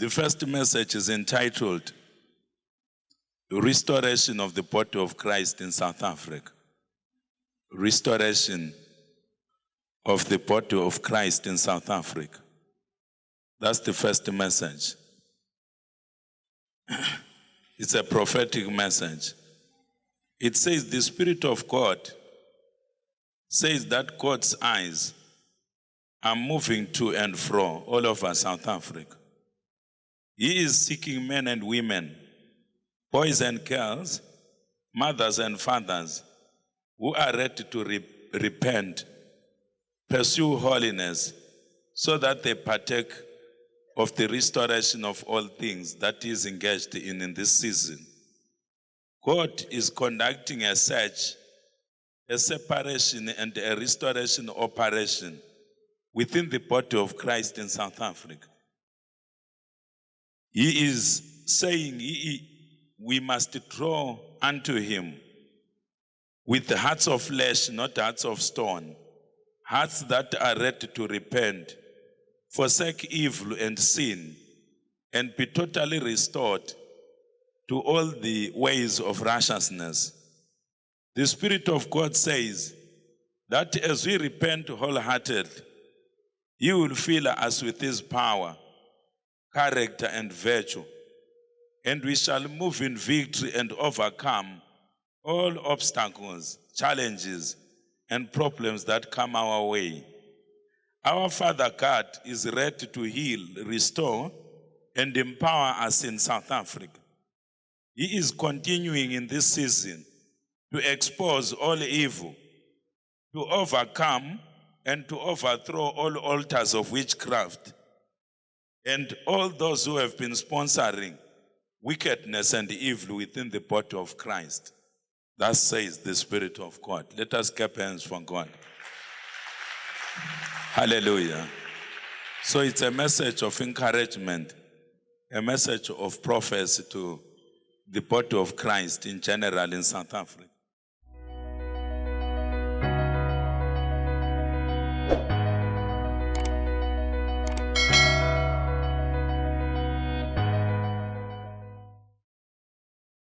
The first message is entitled Restoration of the Body of Christ in South Africa. Restoration of the Body of Christ in South Africa. That's the first message. It's a prophetic message. It says the Spirit of God says that God's eyes are moving to and fro all over South Africa. He is seeking men and women, boys and girls, mothers and fathers, who are ready to repent, pursue holiness, so that they partake of the restoration of all things that he is engaged in this season. God is conducting a search, a separation and a restoration operation within the body of Christ in South Africa. He is saying we must draw unto him with hearts of flesh, not hearts of stone, hearts that are ready to repent, forsake evil and sin, and be totally restored to all the ways of righteousness. The Spirit of God says that as we repent wholeheartedly, he will fill us with his power, character, and virtue, and we shall move in victory and overcome all obstacles, challenges, and problems that come our way. Our Father God is ready to heal, restore, and empower us in South Africa. He is continuing in this season to expose all evil, to overcome and to overthrow all altars of witchcraft, and all those who have been sponsoring wickedness and evil within the body of Christ. Thus says the Spirit of God. Let us clap hands for God. Hallelujah. So it's a message of encouragement, a message of prophecy to the body of Christ in general in South Africa.